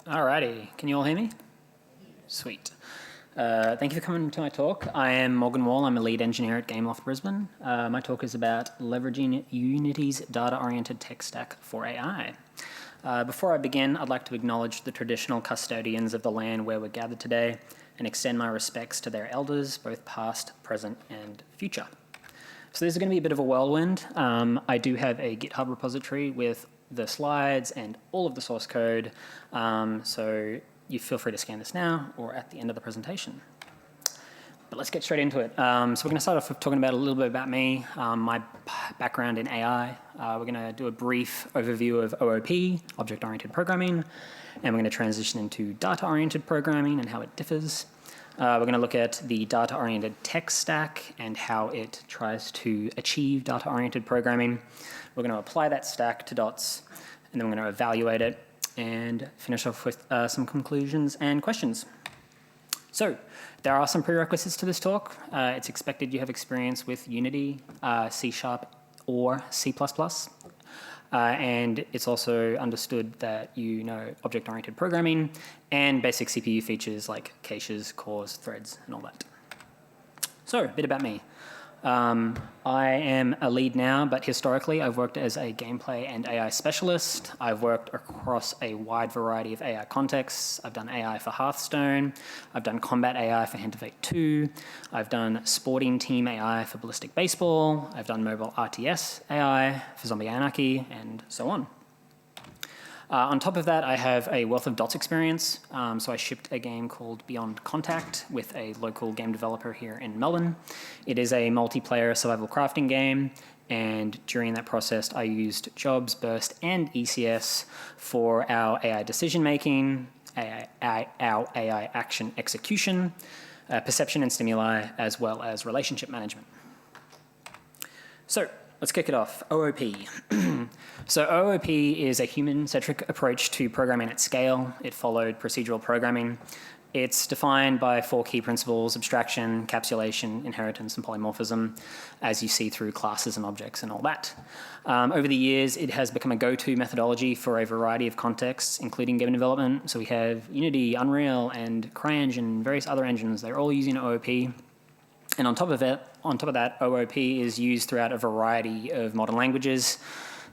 Alrighty, can you all hear me? Sweet. Thank you for coming to my talk. I am Morgan Wall. I'm a lead engineer at Gameloft Brisbane. My talk is about leveraging Unity's data-oriented tech stack for AI. Before I begin, I'd like to acknowledge the traditional custodians of the land where we're gathered today and extend my respects to their elders, both past, present, and future. So this is going to be a bit of a whirlwind. I do have a GitHub repository with the slides and all of the source code, so you feel free to scan this now or at the end of the presentation. But let's get straight into it. So we're going to start off with talking about a little bit about me, my background in AI. We're going to do a brief overview of OOP, object-oriented programming, and we're going to transition into data-oriented programming and how it differs. We're going to look at the data-oriented tech stack and how it tries to achieve data-oriented programming. We're going to apply that stack to dots, and then we're going to evaluate it and finish off with some conclusions and questions. So there are some prerequisites to this talk. It's expected you have experience with Unity, C# or C++. And it's also understood that you know object-oriented programming and basic CPU features like caches, cores, threads, and all that. So a bit about me. I am a lead now, but historically I've worked as a gameplay and AI specialist. I've worked across a wide variety of AI contexts. I've done AI for Hearthstone. I've done combat AI for Hand of Fate 2. I've done sporting team AI for Ballistic Baseball. I've done mobile RTS AI for Zombie Anarchy, and so on. On top of that, I have a wealth of dots experience. So I shipped a game called Beyond Contact with a local game developer here in Melbourne. It is a multiplayer survival crafting game, and during that process, I used Jobs, Burst, and ECS for our AI decision-making, our AI action execution, perception and stimuli, as well as relationship management. So let's kick it off. OOP. So OOP is a human-centric approach to programming at scale. It followed procedural programming. It's defined by 4 key principles: abstraction, encapsulation, inheritance, and polymorphism, as you see through classes and objects and all that. Over the years, it has become a go-to methodology for a variety of contexts, including game development. So we have Unity, Unreal, and CryEngine, and various other engines. They're all using OOP. And on top of that, OOP is used throughout a variety of modern languages: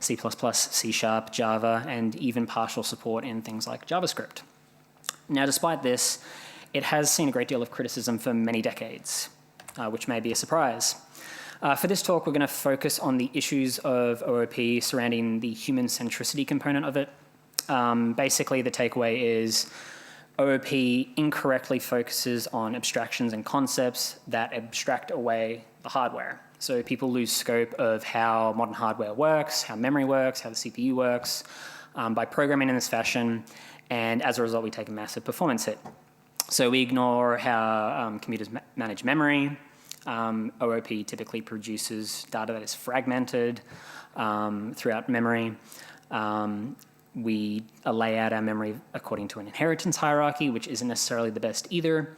C++, C#, Java, and even partial support in things like JavaScript. Now, despite this, it has seen a great deal of criticism for many decades, which may be a surprise. For this talk, we're going to focus on the issues of OOP surrounding the human centricity component of it. Basically, the takeaway is OOP incorrectly focuses on abstractions and concepts that abstract away the hardware. So people lose scope of how modern hardware works, how memory works, how the CPU works, by programming in this fashion, and as a result, we take a massive performance hit. So we ignore how computers manage memory. OOP typically produces data that is fragmented throughout memory. We lay out our memory according to an inheritance hierarchy, which isn't necessarily the best either.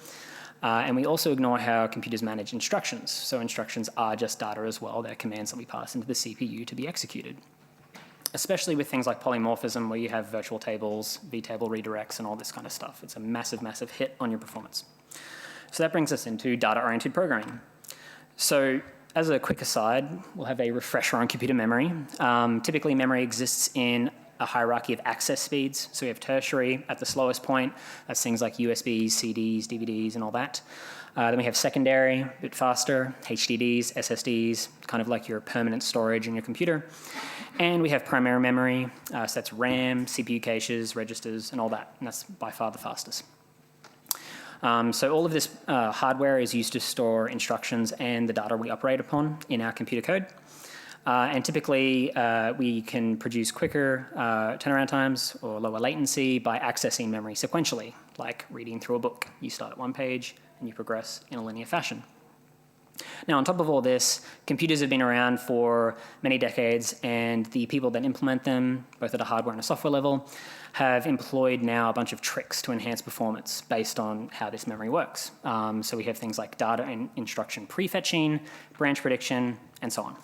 And we also ignore how computers manage instructions. So instructions are just data as well. They're commands that we pass into the CPU to be executed, especially with things like polymorphism, where you have virtual tables, vtable redirects, and all this kind of stuff. It's a massive, massive hit on your performance. So that brings us into data-oriented programming. So as a quick aside, we'll have a refresher on computer memory. Typically, memory exists in a hierarchy of access speeds. So we have tertiary at the slowest point. That's things like USBs, CDs, DVDs, and all that. Then we have secondary, a bit faster, HDDs, SSDs, kind of like your permanent storage in your computer. And we have primary memory, so that's RAM, CPU caches, registers, and all that. And that's by far the fastest. So all of this hardware is used to store instructions and the data we operate upon in our computer code. And typically, we can produce quicker turnaround times or lower latency by accessing memory sequentially, like reading through a book. You start at one page and you progress in a linear fashion. Now, on top of all this, computers have been around for many decades, and the people that implement them, both at a hardware and a software level, have employed now a bunch of tricks to enhance performance based on how this memory works. So we have things like data and instruction prefetching, branch prediction, and so on.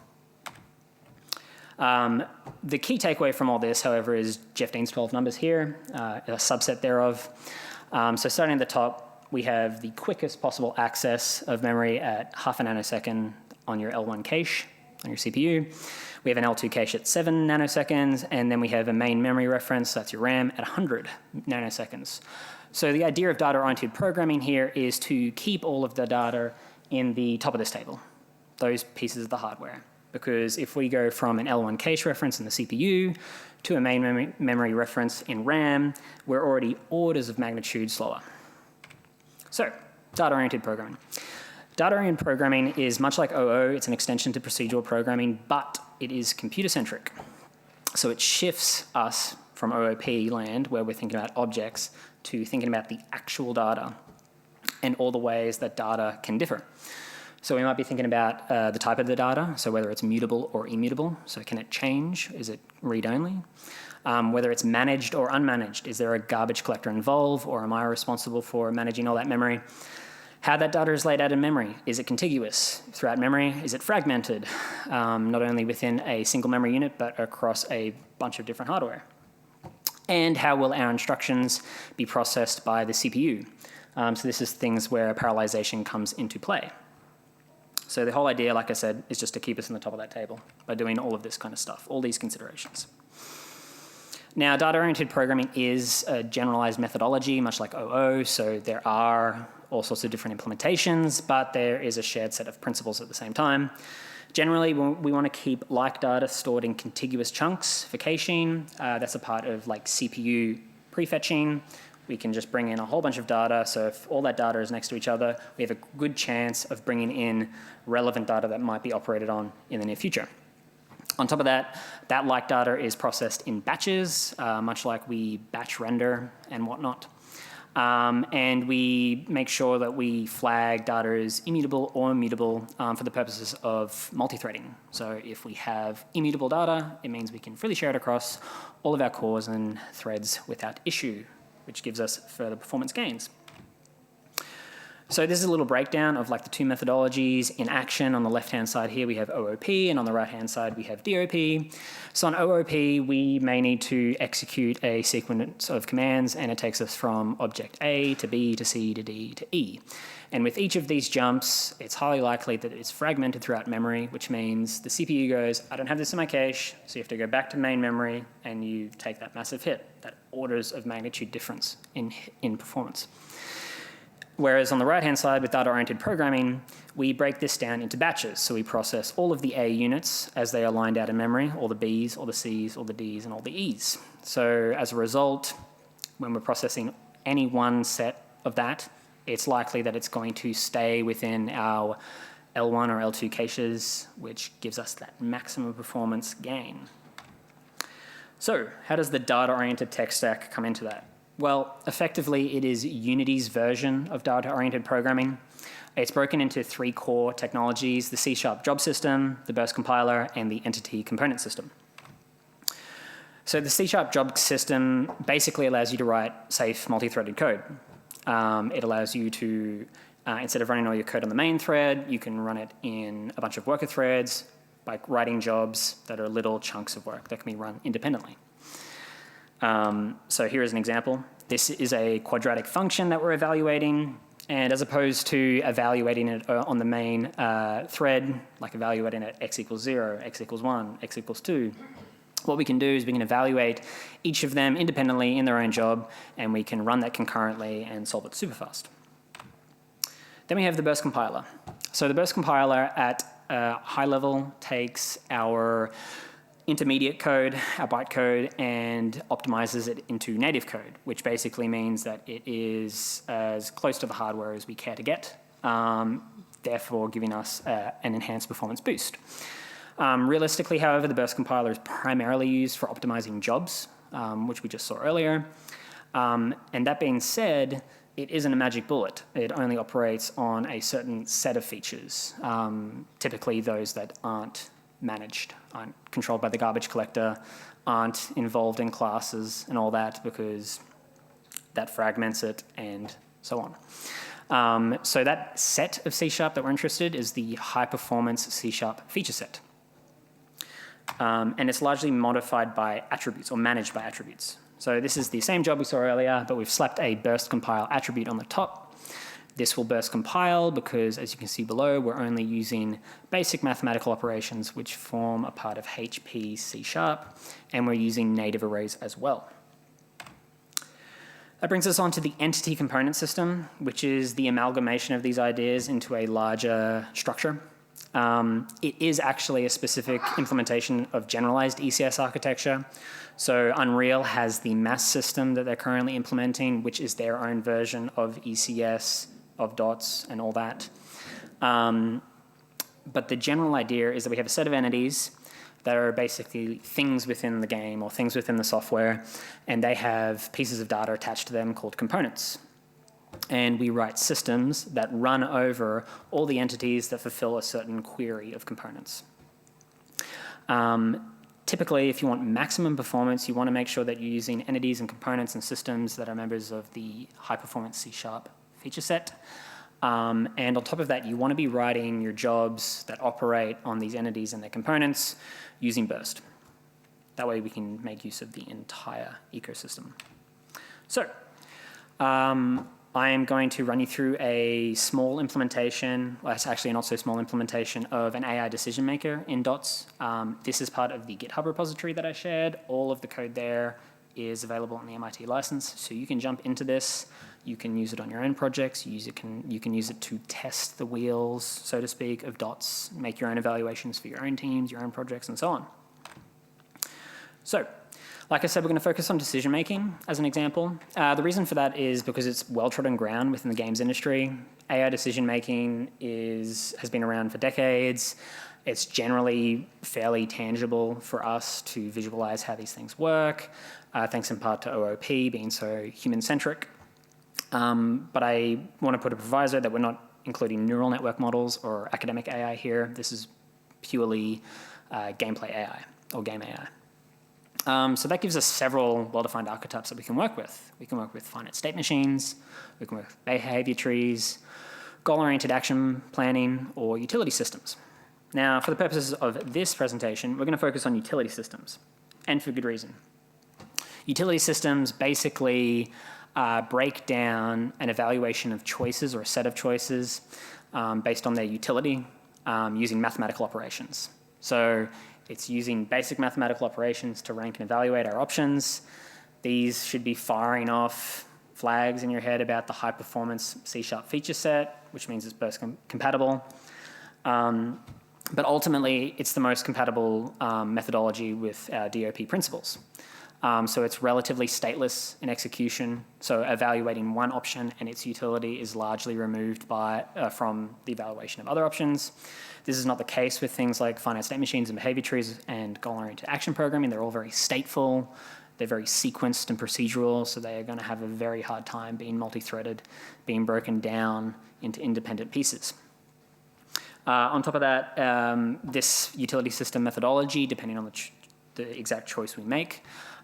The key takeaway from all this, however, is Jeff Dean's 12 numbers here, a subset thereof. So starting at the top, we have the quickest possible access of memory at half a nanosecond on your L1 cache on your CPU. We have an L2 cache at 7 nanoseconds, and then we have a main memory reference, that's your RAM, at 100 nanoseconds. So the idea of data-oriented programming here is to keep all of the data in the top of this table, those pieces of the hardware. Because if we go from an L1 cache reference in the CPU to a main memory reference in RAM, we're already orders of magnitude slower. So, data-oriented programming. Data-oriented programming is much like OO, it's an extension to procedural programming, but it is computer-centric. So it shifts us from OOP land, where we're thinking about objects, to thinking about the actual data and all the ways that data can differ. So we might be thinking about the type of the data, so whether it's mutable or immutable, so can it change, is it read-only? Whether it's managed or unmanaged, is there a garbage collector involved, or am I responsible for managing all that memory? How that data is laid out in memory, is it contiguous throughout memory, is it fragmented, not only within a single memory unit, but across a bunch of different hardware? And how will our instructions be processed by the CPU? So this is things where parallelization comes into play. So the whole idea, like I said, is just to keep us in the top of that table by doing all of this kind of stuff, all these considerations. Now, data-oriented programming is a generalized methodology, much like OO, so there are all sorts of different implementations, but there is a shared set of principles at the same time. Generally, we want to keep like data stored in contiguous chunks for caching. That's a part of like CPU prefetching. We can just bring in a whole bunch of data, so if all that data is next to each other, we have a good chance of bringing in relevant data that might be operated on in the near future. On top of that, that like data is processed in batches, much like we batch render and whatnot. And we make sure that we flag data as immutable or immutable for the purposes of multi-threading. So if we have immutable data, it means we can freely share it across all of our cores and threads without issue, which gives us further performance gains. So this is a little breakdown of like the two methodologies in action. On the left-hand side here, we have OOP, and on the right-hand side, we have DOP. So on OOP, we may need to execute a sequence of commands, and it takes us from object A to B to C to D to E. And with each of these jumps, it's highly likely that it's fragmented throughout memory, which means the CPU goes, I don't have this in my cache, so you have to go back to main memory, and you take that massive hit, that orders of magnitude difference in performance. Whereas on the right-hand side with data-oriented programming, we break this down into batches. So we process all of the A units as they are lined out in memory, all the Bs, all the Cs, all the Ds, and all the Es. So as a result, when we're processing any one set of that, it's likely that it's going to stay within our L1 or L2 caches, which gives us that maximum performance gain. So how does the data-oriented tech stack come into that? Well, effectively, it is Unity's version of data-oriented programming. It's broken into three core technologies: the C# job system, the burst compiler, and the entity component system. So the C# job system basically allows you to write safe multi-threaded code. It allows you to, instead of running all your code on the main thread, you can run it in a bunch of worker threads by writing jobs that are little chunks of work that can be run independently. So here is an example. This is a quadratic function that we're evaluating, and as opposed to evaluating it on the main thread, like evaluating it x equals 0, x equals 1, x equals 2, what we can do is we can evaluate each of them independently in their own job, and we can run that concurrently and solve it super fast. Then we have the burst compiler. So the burst compiler at a high level takes our intermediate code, our bytecode, and optimizes it into native code, which basically means that it is as close to the hardware as we care to get, therefore giving us an enhanced performance boost. Realistically, however, the burst compiler is primarily used for optimizing jobs, which we just saw earlier. And that being said, it isn't a magic bullet. It only operates on a certain set of features, typically those that aren't managed, aren't controlled by the garbage collector, aren't involved in classes and all that, because that fragments it and so on. So that set of C# that we're interested in is the high performance C# feature set. and it's largely modified by attributes or managed by attributes. So this is the same job we saw earlier, but we've slapped a burst compile attribute on the top. This will burst compile because, as you can see below, we're only using basic mathematical operations which form a part of HP C#, and we're using native arrays as well. That brings us on to the entity component system, which is the amalgamation of these ideas into a larger structure. It is actually a specific implementation of generalized ECS architecture. So Unreal has the mass system that they're currently implementing, which is their own version of ECS, of dots and all that. But the general idea is that we have a set of entities that are basically things within the game or things within the software, and they have pieces of data attached to them called components. And we write systems that run over all the entities that fulfill a certain query of components. Typically, if you want maximum performance, you want to make sure that you're using entities and components and systems that are members of the high-performance C# feature set. And on top of that, you want to be writing your jobs that operate on these entities and their components using Burst. That way we can make use of the entire ecosystem. So I am going to run you through a small implementation, well, it's actually a not so small implementation of an AI decision maker in Dots. This is part of the GitHub repository that I shared. All of the code there is available in the MIT license, so you can jump into this. You can use it on your own projects. You can use it to test the wheels, so to speak, of Dots, make your own evaluations for your own teams, your own projects, and so on. So, like I said, we're going to focus on decision making as an example. The reason for that is because it's well-trodden ground within the games industry. AI decision making has been around for decades. It's generally fairly tangible for us to visualize how these things work, thanks in part to OOP being so human-centric. But I want to put a proviso that we're not including neural network models or academic AI here. This is purely gameplay AI or game AI. So that gives us several well-defined archetypes that we can work with. We can work with finite state machines, we can work with behavior trees, goal-oriented action planning, or utility systems. Now, for the purposes of this presentation, we're going to focus on utility systems, and for good reason. Utility systems basically break down an evaluation of choices or a set of choices based on their utility using mathematical operations. So it's using basic mathematical operations to rank and evaluate our options. These should be firing off flags in your head about the high-performance C# feature set, which means it's burst compatible. But ultimately, it's the most compatible methodology with our DOP principles. So it's relatively stateless in execution. So evaluating one option and its utility is largely removed from the evaluation of other options. This is not the case with things like finite state machines and behavior trees and goal-oriented action programming. They're all very stateful. They're very sequenced and procedural, so they are going to have a very hard time being multi-threaded, being broken down into independent pieces. On top of that, this utility system methodology, depending on the exact choice we make,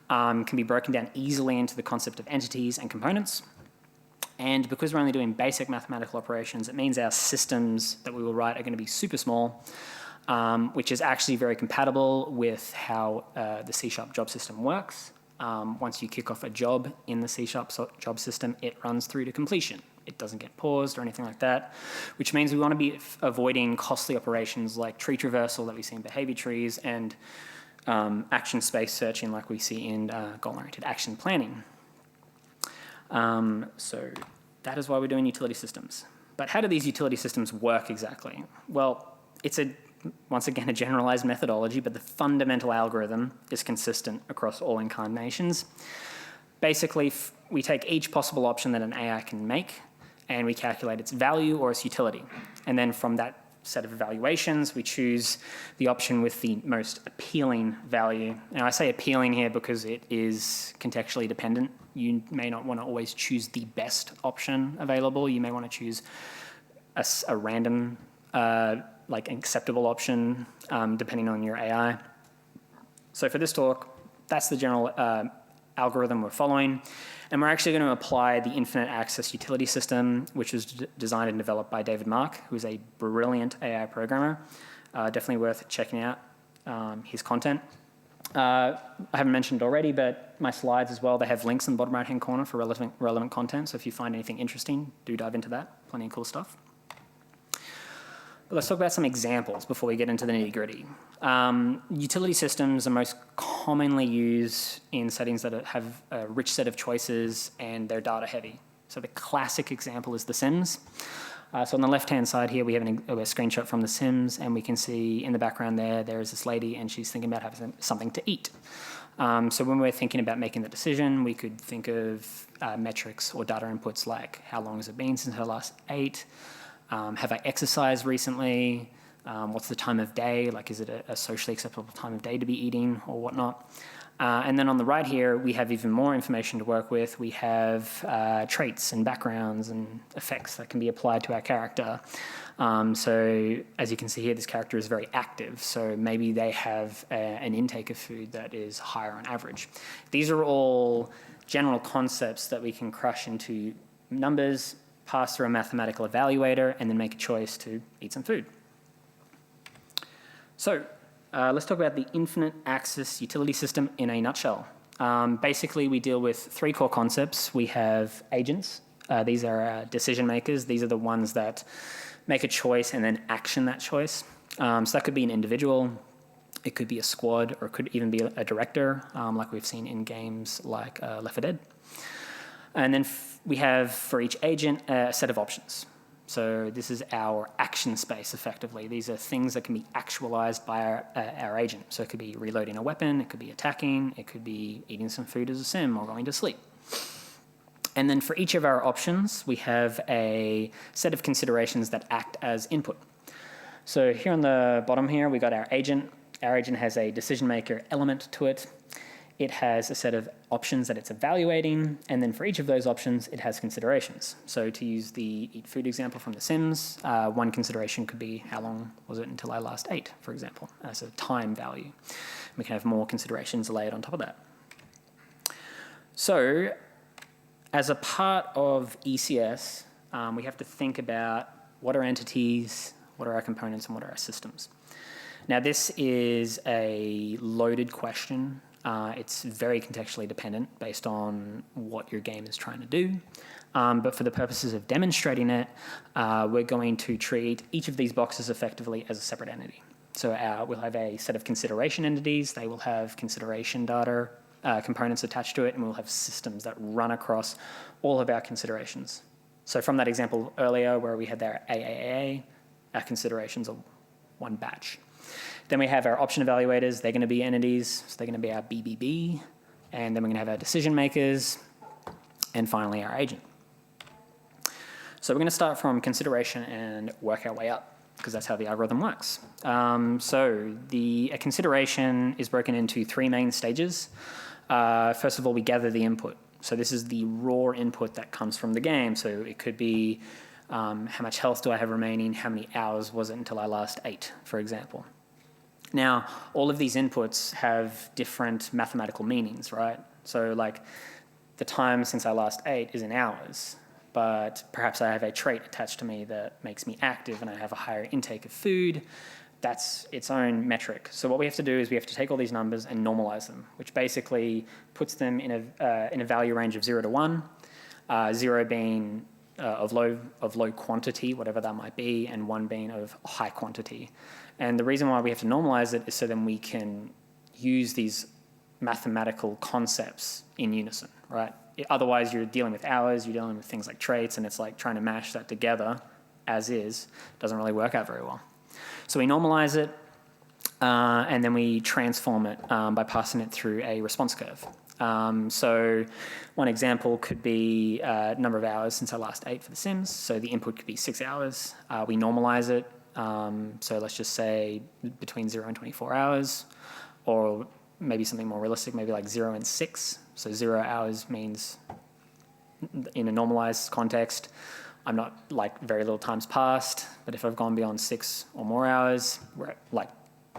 can be broken down easily into the concept of entities and components. And because we're only doing basic mathematical operations, it means our systems that we will write are going to be super small, which is actually very compatible with how the C# job system works. Once you kick off a job in the C# job system, it runs through to completion. It doesn't get paused or anything like that, which means we want to be avoiding costly operations like tree traversal that we see in behavior trees and action space searching like we see in goal-oriented action planning. So that is why we're doing utility systems. But how do these utility systems work exactly? Well, it's once again a generalized methodology, but the fundamental algorithm is consistent across all incarnations. Basically, we take each possible option that an AI can make, and we calculate its value or its utility. And then from that set of evaluations, we choose the option with the most appealing value. Now, I say appealing here because it is contextually dependent. You may not want to always choose the best option available. You may want to choose a random, like acceptable option, depending on your AI. So for this talk, that's the general algorithm we're following. And we're actually going to apply the infinite access utility system, which was designed and developed by David Mark, who is a brilliant AI programmer. Definitely worth checking out. Here's content. I haven't mentioned it already, but my slides as well, they have links in the bottom right-hand corner for relevant content. So if you find anything interesting, do dive into that. Plenty of cool stuff. But let's talk about some examples before we get into the nitty-gritty. Utility systems are most commonly used in settings that have a rich set of choices and they're data heavy. So the classic example is The Sims. So on the left-hand side here, we have a screenshot from The Sims, and we can see in the background there is this lady, and she's thinking about having something to eat. So when we're thinking about making the decision, we could think of metrics or data inputs like how long has it been since I last ate? Have I exercised recently? What's the time of day? Like, is it a socially acceptable time of day to be eating or whatnot? And then on the right here, we have even more information to work with. We have traits and backgrounds and effects that can be applied to our character. So as you can see here, this character is very active. So maybe they have an intake of food that is higher on average. These are all general concepts that we can crush into numbers, pass through a mathematical evaluator, and then make a choice to eat some food. So let's talk about the infinite axis utility system in a nutshell. Basically, we deal with three core concepts. We have agents. These are decision makers. These are the ones that make a choice and then action that choice. So that could be an individual. It could be a squad, or it could even be a director, like we've seen in games like Left 4 Dead. And then we have, for each agent, a set of options. So this is our action space, effectively. These are things that can be actualized by our agent. So it could be reloading a weapon, it could be attacking, it could be eating some food as a sim or going to sleep. And then for each of our options, we have a set of considerations that act as input. So here on the bottom here, we got our agent. Our agent has a decision maker element to it. It has a set of options that it's evaluating, and then for each of those options, it has considerations. So to use the eat food example from The Sims, one consideration could be how long was it until I last ate, for example, as a time value. We can have more considerations layered on top of that. So as a part of ECS, we have to think about what are entities, what are our components, and what are our systems. Now this is a loaded question. It's very contextually dependent based on what your game is trying to do. But for the purposes of demonstrating it, we're going to treat each of these boxes effectively as a separate entity. So we'll have a set of consideration entities. They will have consideration data components attached to it, and we'll have systems that run across all of our considerations. So from that example earlier where we had our a.k.a., our considerations are one batch. Then we have our option evaluators. They're going to be entities. So they're going to be our BBB. And then we're going to have our decision makers. And finally, our agent. So we're going to start from consideration and work our way up, because that's how the algorithm works. So a consideration is broken into three main stages. First of all, we gather the input. So this is the raw input that comes from the game. So it could be how much health do I have remaining? How many hours was it until I last ate, for example? Now, all of these inputs have different mathematical meanings, right? So like the time since I last ate is in hours, but perhaps I have a trait attached to me that makes me active and I have a higher intake of food. That's its own metric. So what we have to do is we have to take all these numbers and normalize them, which basically puts them in a value range of 0 to 1, 0 being of low quantity, whatever that might be, and 1 being of high quantity. And the reason why we have to normalize it is so then we can use these mathematical concepts in unison, right? Otherwise, you're dealing with hours, you're dealing with things like traits, and it's like trying to mash that together as is. Doesn't really work out very well. So we normalize it, and then we transform it by passing it through a response curve. So one example could be number of hours since I last ate for The Sims. So the input could be 6 hours. We normalize it. So let's just say between 0 and 24 hours, or maybe something more realistic, maybe like 0 and 6. So 0 hours means, in a normalized context, I'm not like very little time's passed, but if I've gone beyond 6 or more hours, we're at like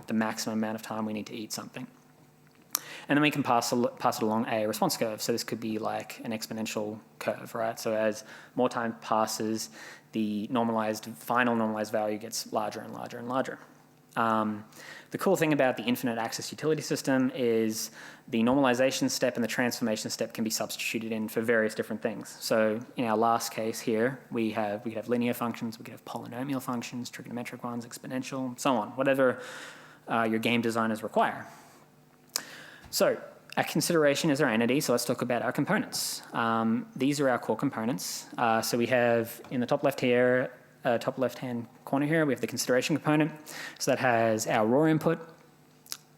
the maximum amount of time we need to eat something. And then we can pass it along a response curve. So this could be like an exponential curve, right? So as more time passes, the final normalized value gets larger and larger and larger. The cool thing about the infinite access utility system is the normalization step and the transformation step can be substituted in for various different things. So in our last case here, we could have linear functions, we could have polynomial functions, trigonometric ones, exponential, so on, whatever your game designers require. So our consideration is our entity, so let's talk about our components. These are our core components. So we have in the top left here, top left-hand corner here, we have the consideration component. So that has our raw input,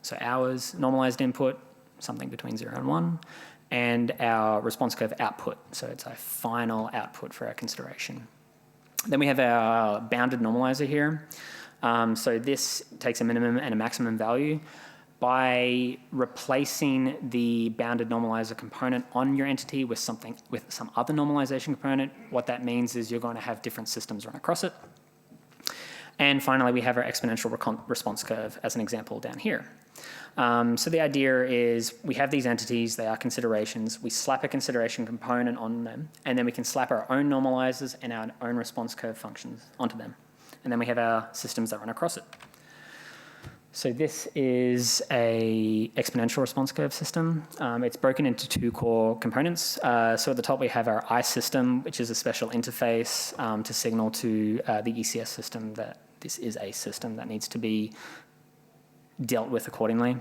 so hours, normalized input, something between 0 and 1, and our response curve output. So it's our final output for our consideration. Then we have our bounded normalizer here. So this takes a minimum and a maximum value. By replacing the bounded normalizer component on your entity with some other normalization component, what that means is you're going to have different systems run across it. And finally, we have our exponential response curve as an example down here. So the idea is we have these entities, they are considerations, we slap a consideration component on them, and then we can slap our own normalizers and our own response curve functions onto them. And then we have our systems that run across it. So this is a exponential response curve system. It's broken into two core components. So at the top we have our I system, which is a special interface to signal to the ECS system that this is a system that needs to be dealt with accordingly.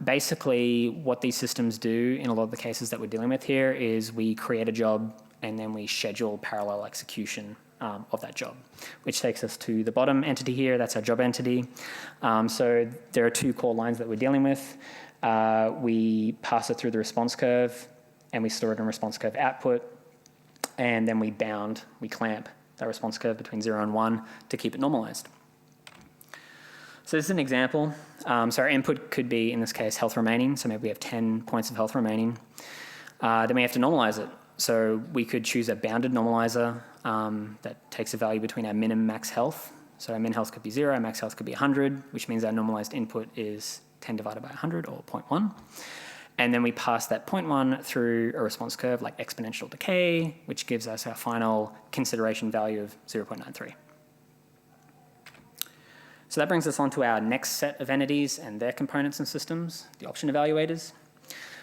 Basically, what these systems do in a lot of the cases that we're dealing with here is we create a job and then we schedule parallel execution of that job, which takes us to the bottom entity here. That's our job entity. So there are two core lines that we're dealing with. We pass it through the response curve, and we store it in response curve output, and then we clamp that response curve between 0 and 1 to keep it normalized. So this is an example. So our input could be, in this case, health remaining. So maybe we have 10 points of health remaining. Then we have to normalize it. So we could choose a bounded normalizer that takes a value between our min and max health. So our min health could be 0, our max health could be 100, which means our normalized input is 10 divided by 100, or 0.1. And then we pass that 0.1 through a response curve like exponential decay, which gives us our final consideration value of 0.93. So that brings us on to our next set of entities and their components and systems, the option evaluators.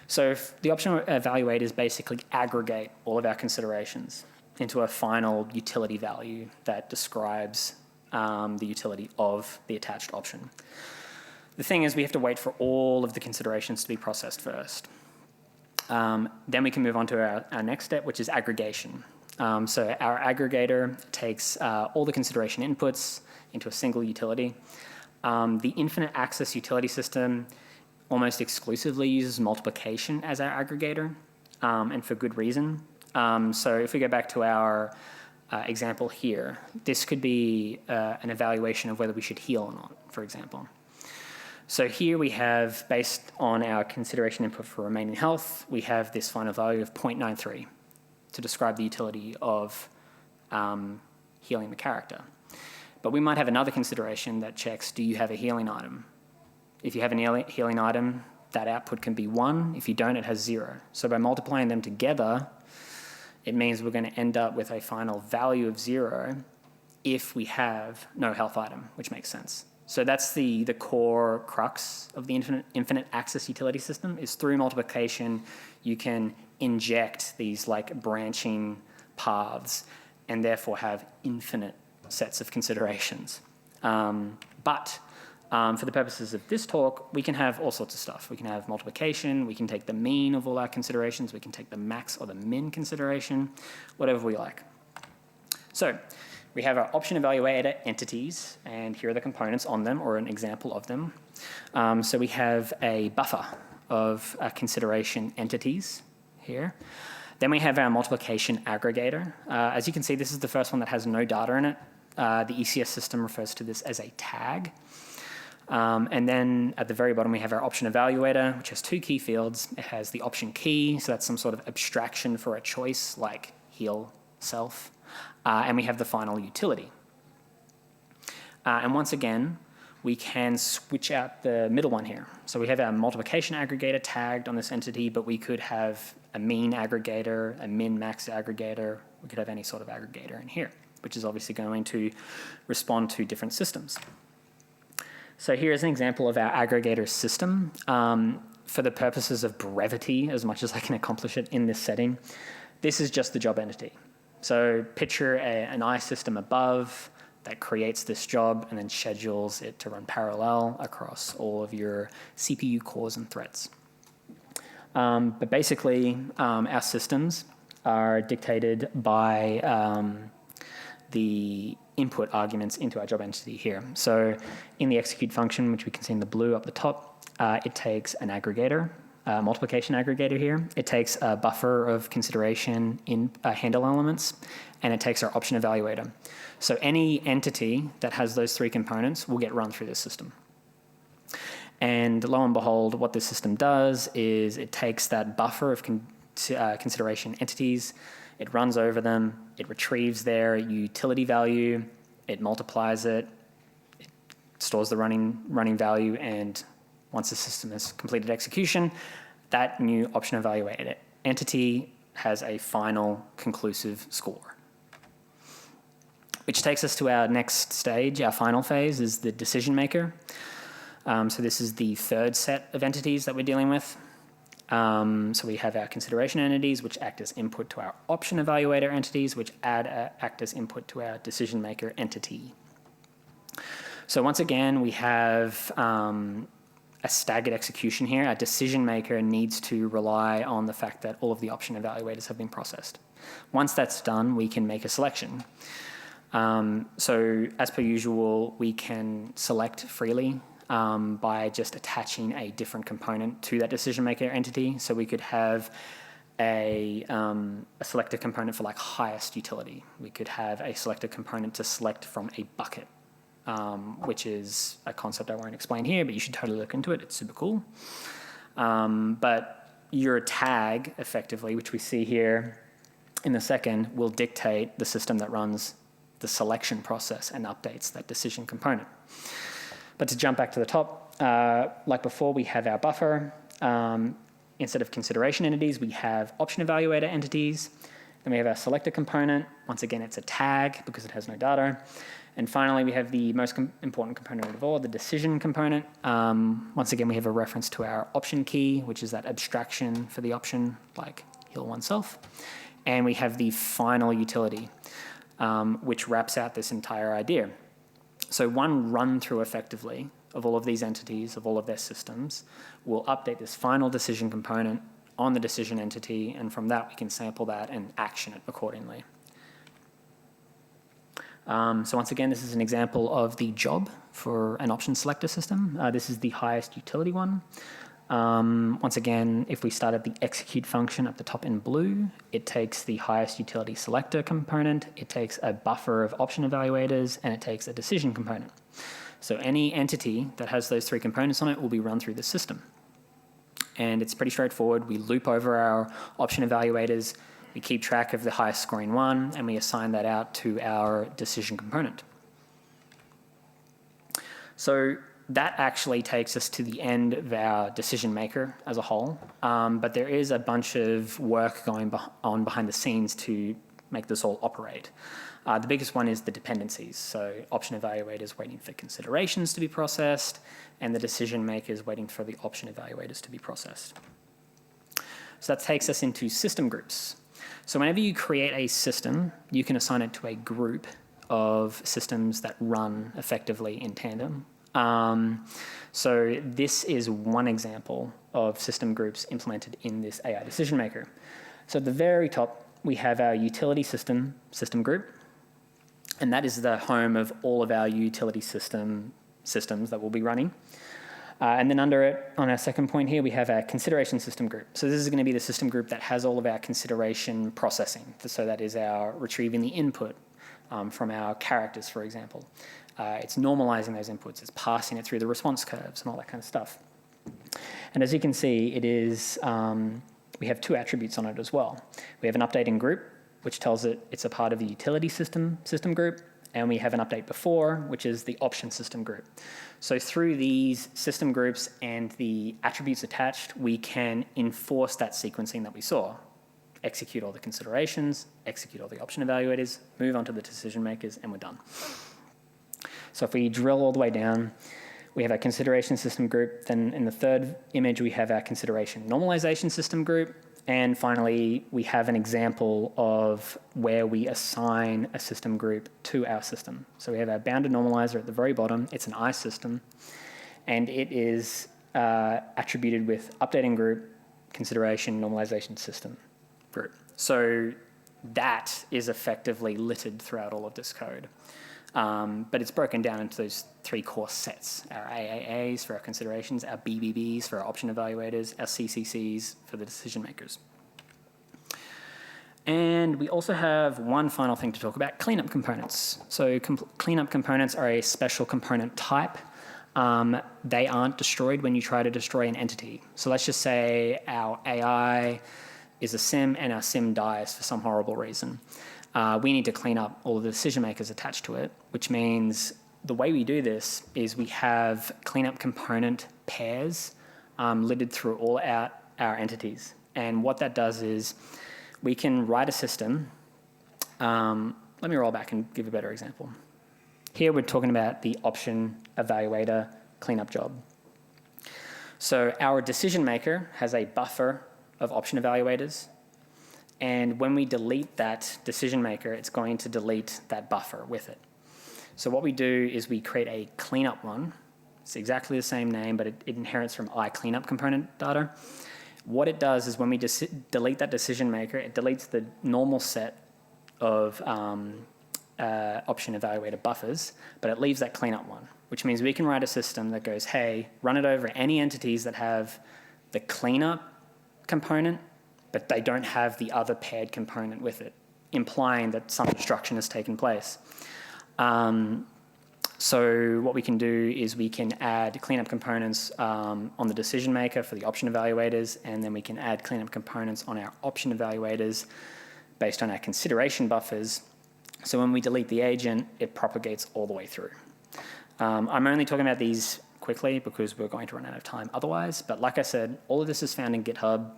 So the option evaluators basically aggregate all of our considerations into a final utility value that describes the utility of the attached option. The thing is we have to wait for all of the considerations to be processed first. Then we can move on to our next step, which is aggregation. So our aggregator takes all the consideration inputs into a single utility. The infinite access utility system almost exclusively uses multiplication as our aggregator, and for good reason. So if we go back to our example here, this could be an evaluation of whether we should heal or not, for example. So here we have, based on our consideration input for remaining health, we have this final value of 0.93 to describe the utility of healing the character. But we might have another consideration that checks, do you have a healing item? If you have a healing item, that output can be 1. If you don't, it has 0. So by multiplying them together, it means we're going to end up with a final value of 0 if we have no health item, which makes sense. So that's the core crux of the infinite access utility system, is through multiplication, you can inject these like branching paths and therefore have infinite sets of considerations. But for the purposes of this talk, we can have all sorts of stuff. We can have multiplication, we can take the mean of all our considerations, we can take the max or the min consideration, whatever we like. So we have our option evaluator entities, and here are the components on them, or an example of them. So we have a buffer of consideration entities here. Then we have our multiplication aggregator. As you can see, this is the first one that has no data in it. The ECS system refers to this as a tag. And then at the very bottom, we have our option evaluator, which has 2 key fields. It has the option key, so that's some sort of abstraction for a choice like heal self. And we have the final utility. And once again, we can switch out the middle one here. So we have our multiplication aggregator tagged on this entity, but we could have a mean aggregator, a min-max aggregator. We could have any sort of aggregator in here, which is obviously going to respond to different systems. So here is an example of our aggregator system. For the purposes of brevity, as much as I can accomplish it in this setting, this is just the job entity. So picture an I system above that creates this job and then schedules it to run parallel across all of your CPU cores and threads. But basically, our systems are dictated by the input arguments into our job entity here. So in the execute function, which we can see in the blue up the top, it takes an aggregator, a multiplication aggregator here. It takes a buffer of consideration in handle elements, and it takes our option evaluator. So any entity that has those three components will get run through this system. And lo and behold, what this system does is it takes that buffer of consideration entities, it runs over them, it retrieves their utility value, it multiplies it, it stores the running value, and once the system has completed execution, that new option evaluated entity has a final conclusive score. Which takes us to our next stage, our final phase, is the decision maker. So this is the third set of entities that we're dealing with. So we have our consideration entities, which act as input to our option evaluator entities, which act as input to our decision maker entity. So once again, we have a staggered execution here. Our decision maker needs to rely on the fact that all of the option evaluators have been processed. Once that's done, we can make a selection. So as per usual, we can select freely by just attaching a different component to that decision maker entity. So we could have a selector component for like highest utility. We could have a selector component to select from a bucket, which is a concept I won't explain here, but you should totally look into it. It's super cool. But your tag, effectively, which we see here in the second, will dictate the system that runs the selection process and updates that decision component. But to jump back to the top, like before, we have our buffer. Instead of consideration entities, we have option evaluator entities. Then we have our selector component. Once again, it's a tag because it has no data. And finally, we have the most important component of all, the decision component. Once again, we have a reference to our option key, which is that abstraction for the option, like heal oneself. And we have the final utility, which wraps out this entire idea. So one run through effectively of all of these entities, of all of their systems, will update this final decision component on the decision entity, and from that we can sample that and action it accordingly. So once again, this is an example of the job for an option selector system. This is the highest utility one. Once again, if we start at the execute function at the top in blue, it takes the highest utility selector component, it takes a buffer of option evaluators, and it takes a decision component. So any entity that has those three components on it will be run through the system. And it's pretty straightforward. We loop over our option evaluators, we keep track of the highest scoring one, and we assign that out to our decision component. So that actually takes us to the end of our decision maker as a whole, but there is a bunch of work going on behind the scenes to make this all operate. The biggest one is the dependencies. So option evaluators waiting for considerations to be processed, and the decision makers waiting for the option evaluators to be processed. So that takes us into system groups. So whenever you create a system, you can assign it to a group of systems that run effectively in tandem. So this is one example of system groups implemented in this AI decision maker. So at the very top, we have our utility system group, and that is the home of all of our utility systems that we'll be running. And then under it, on our second point here, we have our consideration system group. So this is going to be the system group that has all of our consideration processing. So that is our retrieving the input from our characters, for example. It's normalizing those inputs, it's passing it through the response curves and all that kind of stuff. And as you can see, it is, we have two attributes on it as well. We have an updating group, which tells it it's a part of the utility system group, and we have an update before, which is the option system group. So through these system groups and the attributes attached, we can enforce that sequencing that we saw. Execute all the considerations, execute all the option evaluators, move on to the decision makers, and we're done. So if we drill all the way down, We have our consideration system group. Then in the third image, we have our consideration normalization system group. And finally, we have an example of where we assign a system group to our system. So we have our bounded normalizer at the very bottom. It's an I system, and it is attributed with updating group, consideration, normalization system group. So that is effectively littered throughout all of this code. But it's broken down into those three core sets: our a.a.a.s for our considerations, our b.b.b.s for our option evaluators, our c.c.c.s for the decision makers. And we also have one final thing to talk about: cleanup components. So cleanup components are a special component type. They aren't destroyed when you try to destroy an entity. So let's just say our AI is a sim and our sim dies for some horrible reason. We need to clean up all of the decision makers attached to it, which means the way we do this is we have cleanup component pairs littered through all our entities. And what that does is we can write a system. Let me roll back and give a better example. Here we're talking about the option evaluator cleanup job. So our decision maker has a buffer of option evaluators. And when we delete that decision maker, it's going to delete that buffer with it. So what we do is we create a cleanup one. It's exactly the same name, but it inherits from iCleanup component data. What it does is when we delete that decision maker, it deletes the normal set of option evaluator buffers, but it leaves that cleanup one, which means we can write a system that goes, hey, run it over any entities that have the cleanup component, but they don't have the other paired component with it, implying that some destruction has taken place. So what we can do is we can add cleanup components on the decision maker for the option evaluators, and then we can add cleanup components on our option evaluators based on our consideration buffers. So when we delete the agent, it propagates all the way through. I'm only talking about these quickly because we're going to run out of time otherwise, but like I said, all of this is found in GitHub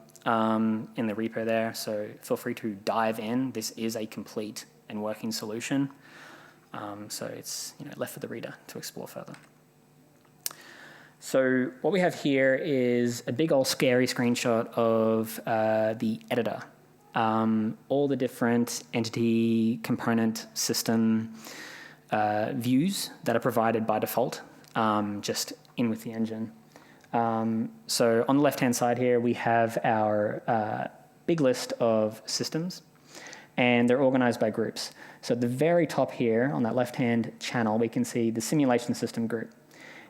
in the repo there, so feel free to dive in. This is a complete and working solution. So it's left for the reader to explore further. So what we have here is a big old scary screenshot of the editor. All the different entity component system views that are provided by default, just in with the engine. So on the left-hand side here, we have our big list of systems, and they're organized by groups. So at the very top here, on that left-hand channel, we can see the simulation system group.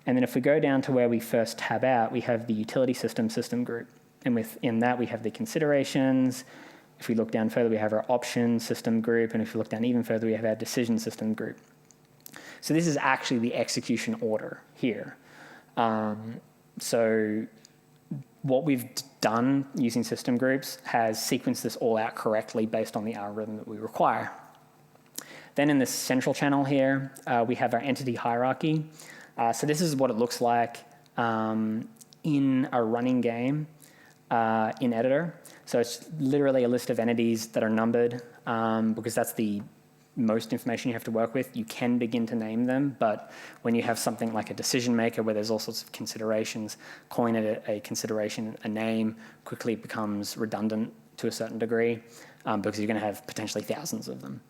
And then if we go down to where we first tab out, we have the utility system group. And within that, we have the considerations. If we look down further, we have our option system group. And if we look down even further, we have our decision system group. So this is actually the execution order here. So what we've done using system groups has sequenced this all out correctly based on the algorithm that we require. Then in this central channel here, we have our entity hierarchy. So this is what it looks like in a running game in editor. So it's literally a list of entities that are numbered because that's the most information you have to work with. You can begin to name them, but when you have something like a decision maker where there's all sorts of considerations, calling it a consideration, a name, quickly becomes redundant to a certain degree because you're going to have potentially thousands of them.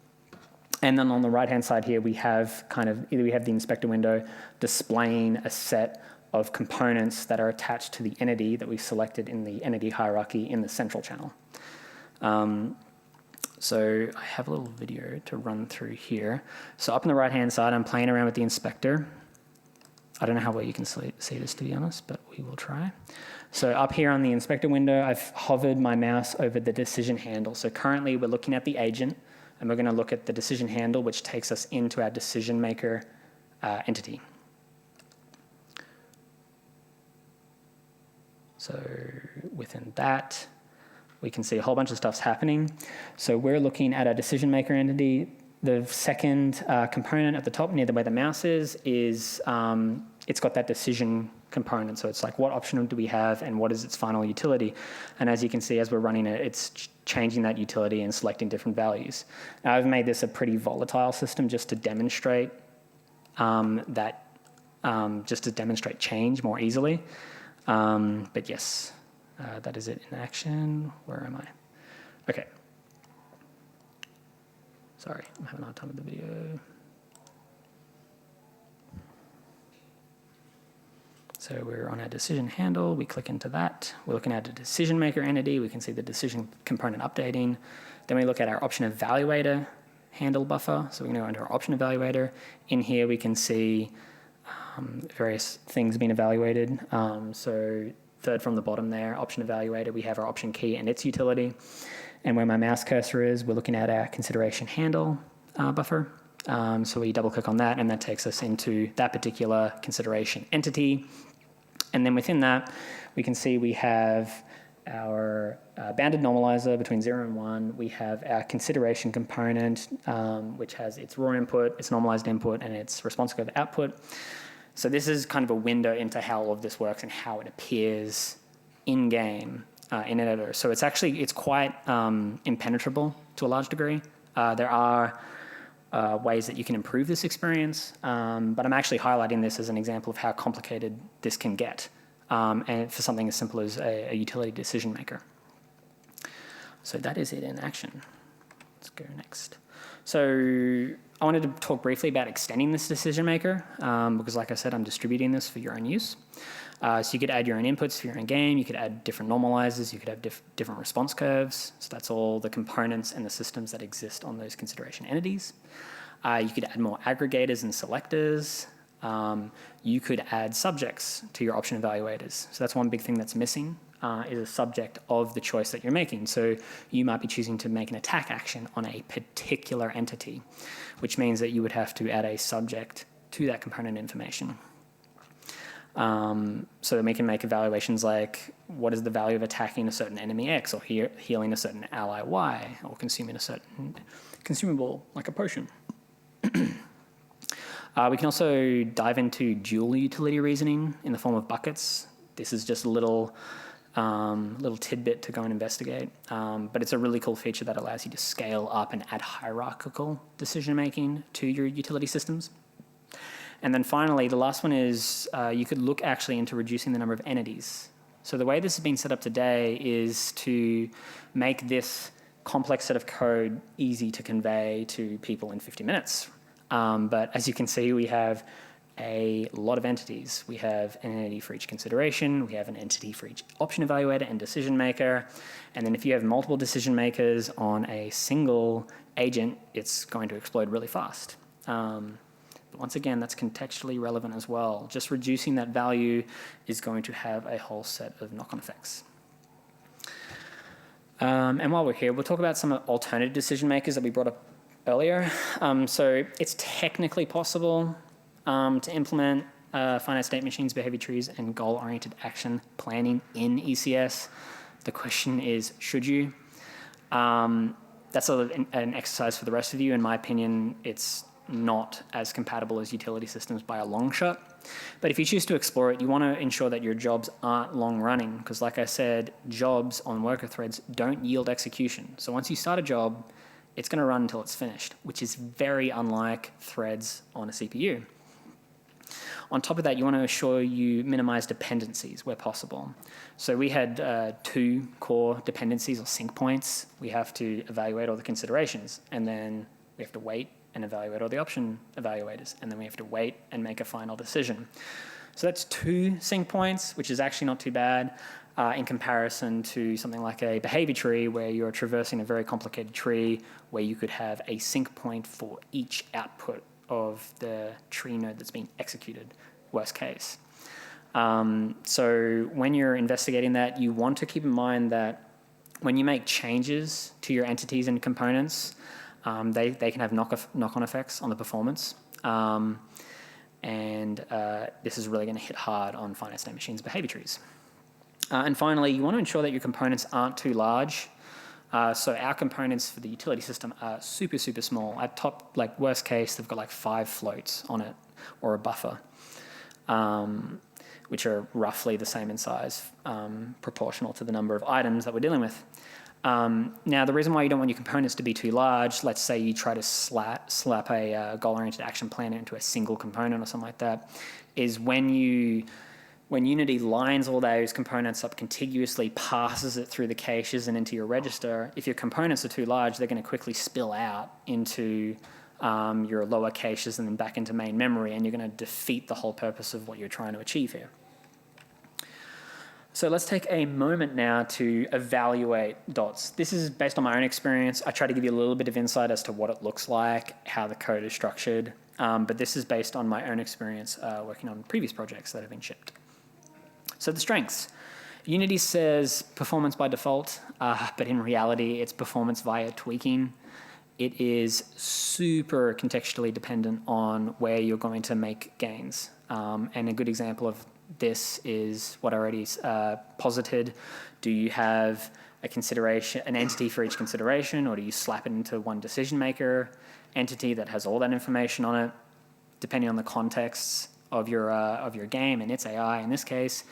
And then on the right-hand side here, we have either we have the inspector window displaying a set of components that are attached to the entity that we selected in the entity hierarchy in the central channel. So I have a little video to run through here. So up on the right-hand side, I'm playing around with the inspector. I don't know how well you can see this, to be honest, but we will try. So up here on the inspector window, I've hovered my mouse over the decision handle. So currently we're looking at the agent, and we're going to look at the decision handle, which takes us into our decision maker entity. So within that, we can see a whole bunch of stuff's happening. So we're looking at our decision maker entity. The second component at the top near where the mouse is it's got that decision component. So it's like, what option do we have and what is its final utility? And as you can see, as we're running it, it's changing that utility and selecting different values. Now, I've made this a pretty volatile system just to demonstrate that just to demonstrate change more easily. But yes, that is it in action. Where am I? Okay. Sorry, I'm having a hard time with the video. So we're on our decision handle, we click into that. We're looking at a decision maker entity, we can see the decision component updating. Then we look at our option evaluator handle buffer. So we're gonna go into our option evaluator. In here we can see various things being evaluated. So third from the bottom there, option evaluator, we have our option key and its utility. And where my mouse cursor is, we're looking at our consideration handle buffer. So we double click on that and that takes us into that particular consideration entity. And then within that, we can see we have our bounded normalizer between 0 and 1. We have our consideration component, which has its raw input, its normalized input, and its response curve output. So this is kind of a window into how all of this works and how it appears in-game in an editor. So it's quite impenetrable to a large degree. There are ways that you can improve this experience, but I'm actually highlighting this as an example of how complicated this can get, and for something as simple as a utility decision maker. So that is it in action. Let's go next. So I wanted to talk briefly about extending this decision maker, because like I said, I'm distributing this for your own use. So you could add your own inputs for your own game, you could add different normalizers, you could have different response curves. So that's all the components and the systems that exist on those consideration entities. You could add more aggregators and selectors. You could add subjects to your option evaluators. So that's one big thing that's missing, is a subject of the choice that you're making. So you might be choosing to make an attack action on a particular entity, which means that you would have to add a subject to that component information. So that we can make evaluations like, what is the value of attacking a certain enemy X, or healing a certain ally Y, or consuming a certain consumable like a potion. We can also dive into dual utility reasoning in the form of buckets. This is just a little tidbit to go and investigate, but it's a really cool feature that allows you to scale up and add hierarchical decision making to your utility systems. And then finally, the last one is you could look actually into reducing the number of entities. So the way this has been set up today is to make this complex set of code easy to convey to people in 50 minutes. But as you can see, we have a lot of entities. We have an entity for each consideration, we have an entity for each option evaluator and decision maker. And then if you have multiple decision makers on a single agent, it's going to explode really fast. But once again, that's contextually relevant as well. Just reducing that value is going to have a whole set of knock-on effects. And while we're here, we'll talk about some alternative decision makers that we brought up earlier. So it's technically possible to implement finite state machines, behavior trees, and goal-oriented action planning in ECS. The question is, should you? That's an exercise for the rest of you. In my opinion, it's not as compatible as utility systems by a long shot. But if you choose to explore it, you want to ensure that your jobs aren't long running, because like I said, jobs on worker threads don't yield execution. So once you start a job, it's going to run until it's finished, which is very unlike threads on a CPU. On top of that, you want to ensure you minimize dependencies where possible. So we had 2 core dependencies or sync points. We have to evaluate all the considerations, and then we have to wait and evaluate all the option evaluators, and then we have to wait and make a final decision. So that's 2 sync points, which is actually not too bad in comparison to something like a behavior tree where you're traversing a very complicated tree where you could have a sync point for each output of the tree node that's being executed, worst case. So when you're investigating that, you want to keep in mind that when you make changes to your entities and components, they can have knock-on effects on the performance. This is really going to hit hard on finite state machines behavior trees. And finally, you want to ensure that your components aren't too large. So our components for the utility system are super, super small. At top, like worst case, they've got like 5 floats on it or a buffer, which are roughly the same in size, proportional to the number of items that we're dealing with. Now, the reason why you don't want your components to be too large, let's say you try to slap a goal-oriented action plan into a single component or something like that, is when Unity lines all those components up contiguously, passes it through the caches and into your register, if your components are too large, they're going to quickly spill out into your lower caches and then back into main memory, and you're going to defeat the whole purpose of what you're trying to achieve here. So let's take a moment now to evaluate dots. This is based on my own experience. I try to give you a little bit of insight as to what it looks like, how the code is structured, but this is based on my own experience working on previous projects that have been shipped. So the strengths. Unity says performance by default, but in reality, it's performance via tweaking. It is super contextually dependent on where you're going to make gains. And a good example of this is what I already posited. Do you have an entity for each consideration, or do you slap it into one decision maker entity that has all that information on it? Depending on the contexts of your game and its AI in this case,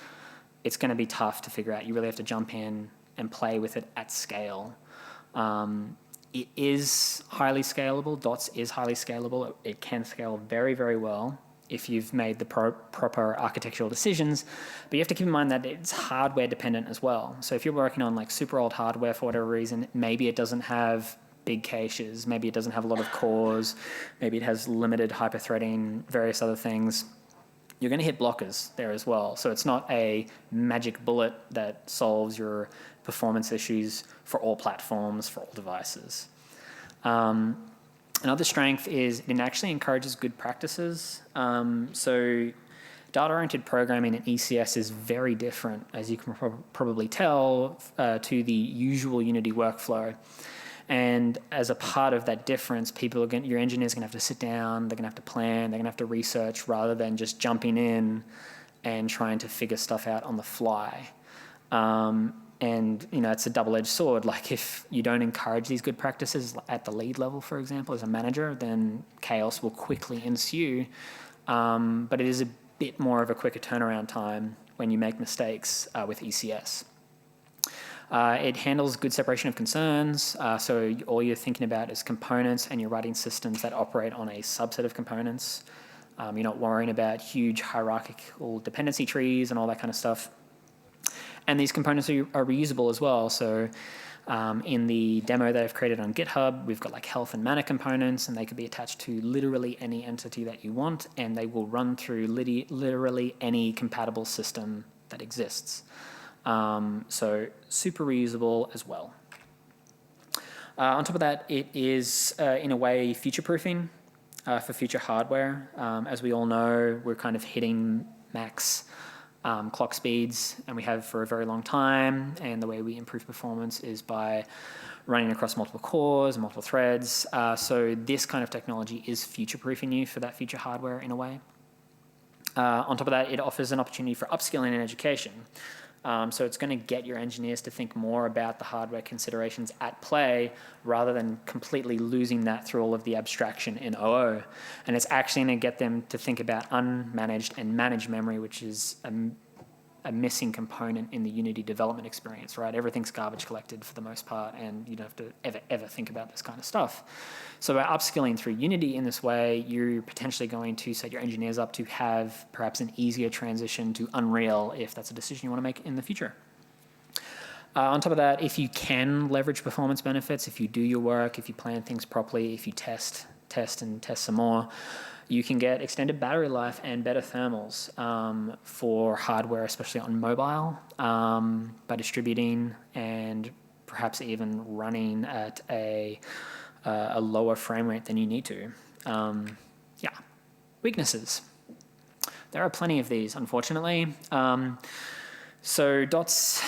it's going to be tough to figure out. You really have to jump in and play with it at scale. It is highly scalable. Dots is highly scalable. It can scale very, very well if you've made the proper architectural decisions, but you have to keep in mind that it's hardware dependent as well. So if you're working on like super old hardware for whatever reason, maybe it doesn't have big caches, maybe it doesn't have a lot of cores, maybe it has limited hyperthreading, various other things, you're going to hit blockers there as well. So it's not a magic bullet that solves your performance issues for all platforms, for all devices. Another strength is it actually encourages good practices. So data-oriented programming in ECS is very different, as you can probably tell, to the usual Unity workflow. And as a part of that difference, your engineers are going to have to sit down, they're going to have to plan, they're going to have to research, rather than just jumping in and trying to figure stuff out on the fly. And, it's a double-edged sword. Like, if you don't encourage these good practices at the lead level, for example, as a manager, then chaos will quickly ensue. But it is a bit more of a quicker turnaround time when you make mistakes with ECS. It handles good separation of concerns. So all you're thinking about is components, and you're writing systems that operate on a subset of components. You're not worrying about huge hierarchical dependency trees and all that kind of stuff. And these components are reusable as well. So in the demo that I've created on GitHub, we've got like health and mana components, and they could be attached to literally any entity that you want, and they will run through literally any compatible system that exists. So super reusable as well. On top of that, it is in a way future-proofing for future hardware. As we all know, we're kind of hitting max clock speeds, and we have for a very long time, and the way we improve performance is by running across multiple cores and multiple threads. So this kind of technology is future-proofing you for that future hardware in a way. On top of that, it offers an opportunity for upskilling and education. So it's going to get your engineers to think more about the hardware considerations at play, rather than completely losing that through all of the abstraction in OO. And it's actually going to get them to think about unmanaged and managed memory, which is a missing component in the Unity development experience, right? Everything's garbage collected for the most part, and you don't have to ever think about this kind of stuff. So by upskilling through Unity in this way, you're potentially going to set your engineers up to have perhaps an easier transition to Unreal if that's a decision you want to make in the future. On top of that, if you can leverage performance benefits, if you do your work, if you plan things properly, if you test some more, you can get extended battery life and better thermals for hardware, especially on mobile, by distributing and perhaps even running at a lower frame rate than you need to. Weaknesses. There are plenty of these, unfortunately. So Dots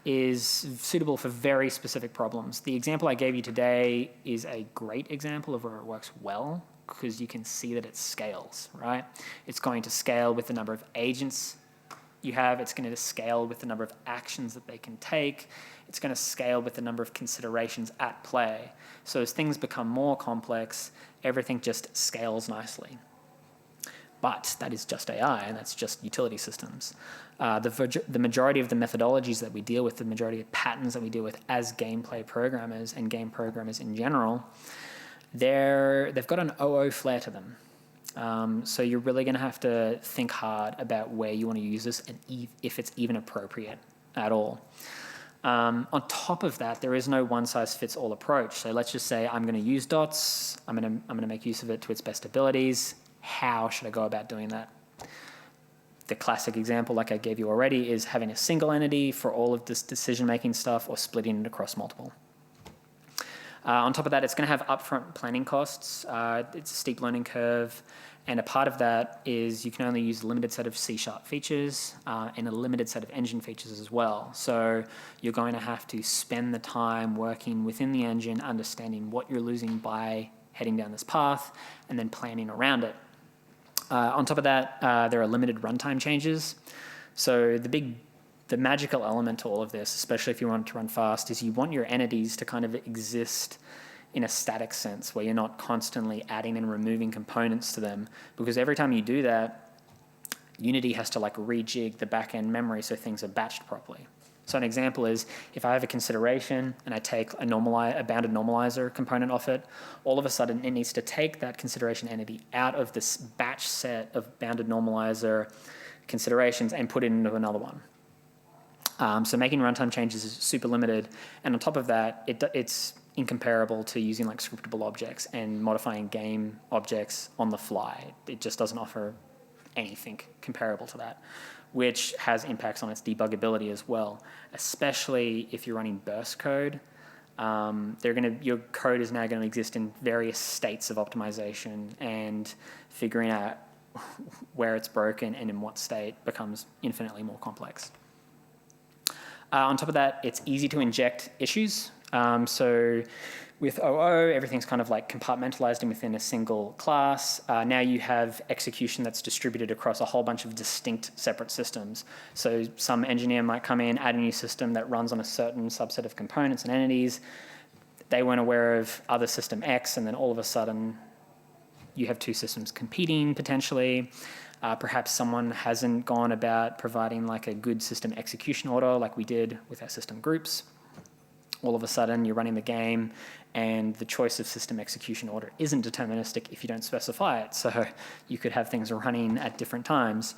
is suitable for very specific problems. The example I gave you today is a great example of where it works well, because you can see that it scales, right? It's going to scale with the number of agents you have. It's going to scale with the number of actions that they can take. It's going to scale with the number of considerations at play. So as things become more complex, everything just scales nicely. But that is just AI, and that's just utility systems. The majority of the methodologies that we deal with, the majority of patterns that we deal with as gameplay programmers and game programmers in general, they've got an OO flair to them. So you're really going to have to think hard about where you want to use this and if it's even appropriate at all. On top of that, there is no one-size-fits-all approach. So let's just say I'm going to use dots. I'm going to make use of it to its best abilities. How should I go about doing that? The classic example, like I gave you already, is having a single entity for all of this decision-making stuff or splitting it across multiple. On top of that, it's going to have upfront planning costs. It's a steep learning curve. And a part of that is you can only use a limited set of C# features and a limited set of engine features as well. So you're going to have to spend the time working within the engine, understanding what you're losing by heading down this path, and then planning around it. On top of that, there are limited runtime changes. So the magical element to all of this, especially if you want it to run fast, is you want your entities to kind of exist in a static sense where you're not constantly adding and removing components to them, because every time you do that, Unity has to like rejig the back-end memory so things are batched properly. So an example is if I have a consideration and I take a bounded normalizer component off it, all of a sudden it needs to take that consideration entity out of this batch set of bounded normalizer considerations and put it into another one. So making runtime changes is super limited, and on top of that, it's incomparable to using like scriptable objects and modifying game objects on the fly. It just doesn't offer anything comparable to that, which has impacts on its debuggability as well, especially if you're running burst code. Your code is now going to exist in various states of optimization, and figuring out where it's broken and in what state becomes infinitely more complex. On top of that, it's easy to inject issues. So with OO, everything's kind of like compartmentalized and within a single class. Now you have execution that's distributed across a whole bunch of distinct separate systems. So some engineer might come in, add a new system that runs on a certain subset of components and entities. They weren't aware of other system X, and then all of a sudden you have two systems competing potentially. Perhaps someone hasn't gone about providing like a good system execution order like we did with our system groups. All of a sudden you're running the game and the choice of system execution order isn't deterministic if you don't specify it. So you could have things running at different times.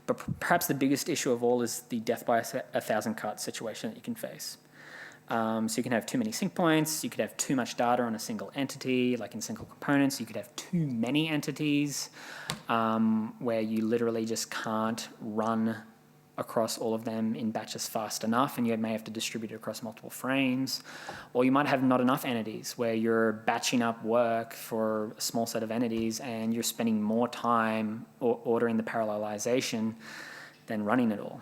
But perhaps the biggest issue of all is the death by 1,000 cuts situation that you can face. So you can have too many sync points, you could have too much data on a single entity, like in single components, you could have too many entities where you literally just can't run across all of them in batches fast enough, and you may have to distribute it across multiple frames. Or you might have not enough entities where you're batching up work for a small set of entities and you're spending more time ordering the parallelization than running it all.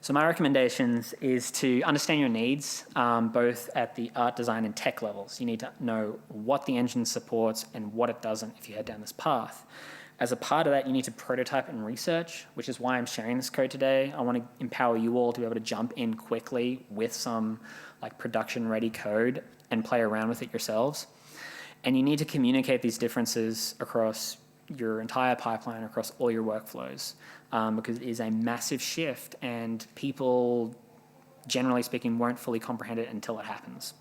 So my recommendations is to understand your needs, both at the art, design, and tech levels. You need to know what the engine supports and what it doesn't if you head down this path. As a part of that, you need to prototype and research, which is why I'm sharing this code today. I want to empower you all to be able to jump in quickly with some like production-ready code and play around with it yourselves. And you need to communicate these differences across your entire pipeline, across all your workflows, because it is a massive shift and people, generally speaking, won't fully comprehend it until it happens.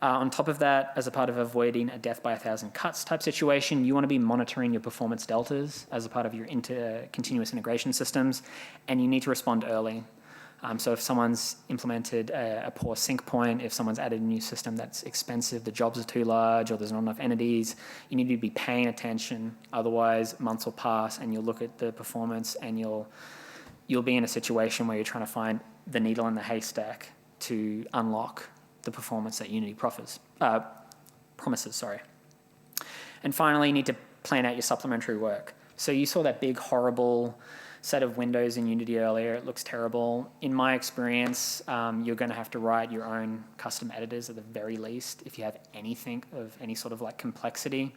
On top of that, as a part of avoiding a death by 1,000 cuts type situation, you want to be monitoring your performance deltas as a part of your continuous integration systems, and you need to respond early. So if someone's implemented a poor sync point, if someone's added a new system that's expensive, the jobs are too large, or there's not enough entities, you need to be paying attention. Otherwise, months will pass, and you'll look at the performance, and you'll be in a situation where you're trying to find the needle in the haystack to unlock the performance that Unity promises. And finally, you need to plan out your supplementary work. So you saw that big, horrible set of windows in Unity earlier. It looks terrible. In my experience, you're going to have to write your own custom editors at the very least if you have anything of any sort of like complexity.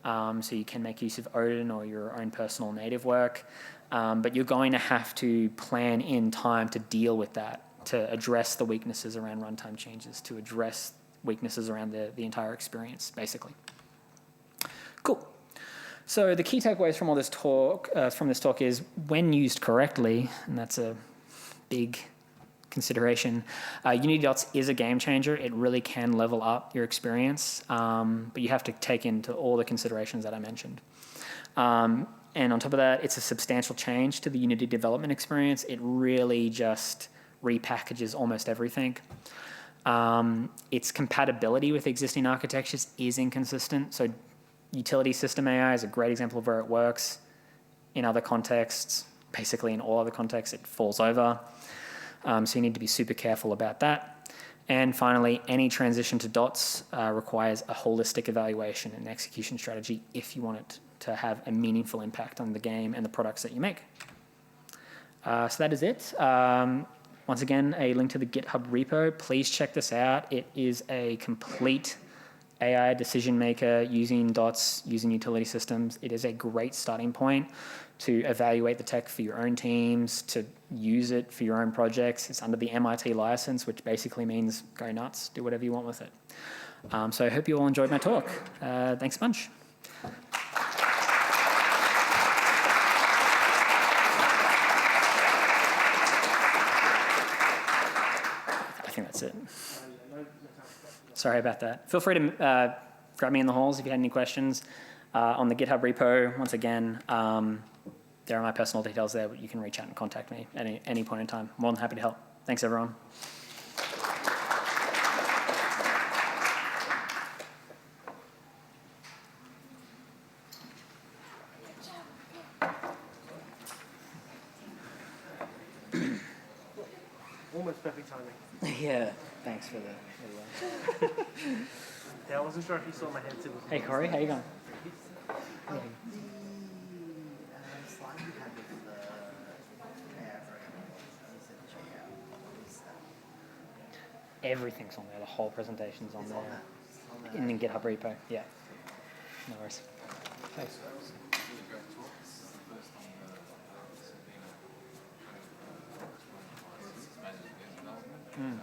So you can make use of Odin or your own personal native work. But you're going to have to plan in time to deal with that, to address the weaknesses around runtime changes, to address weaknesses around the entire experience, basically. Cool. So the key takeaways from all this talk, is when used correctly, and that's a big consideration. Unity Dots is a game changer. It really can level up your experience, but you have to take into all the considerations that I mentioned. And on top of that, it's a substantial change to the Unity development experience. It really just repackages almost everything. Its compatibility with existing architectures is inconsistent. So utility system AI is a great example of where it works. In other contexts, basically in all other contexts, it falls over. So you need to be super careful about that. And finally, any transition to dots requires a holistic evaluation and execution strategy if you want it to have a meaningful impact on the game and the products that you make. So that is it. Once again, a link to the GitHub repo. Please check this out. It is a complete AI decision maker using dots, using utility systems. It is a great starting point to evaluate the tech for your own teams, to use it for your own projects. It's under the MIT license, which basically means go nuts, do whatever you want with it. So I hope you all enjoyed my talk. Thanks a bunch. I think that's it. Sorry about that. Feel free to grab me in the halls if you had any questions. On the GitHub repo, once again, there are my personal details there, but you can reach out and contact me at any point in time. More than happy to help. Thanks, everyone. Almost perfect timing. Yeah, thanks for the Yeah, I wasn't sure if you saw my head too. Hey, Corey, how you going? Everything's on there. The whole presentation's on there. In the GitHub repo. Yeah. No worries. Thanks. Mm.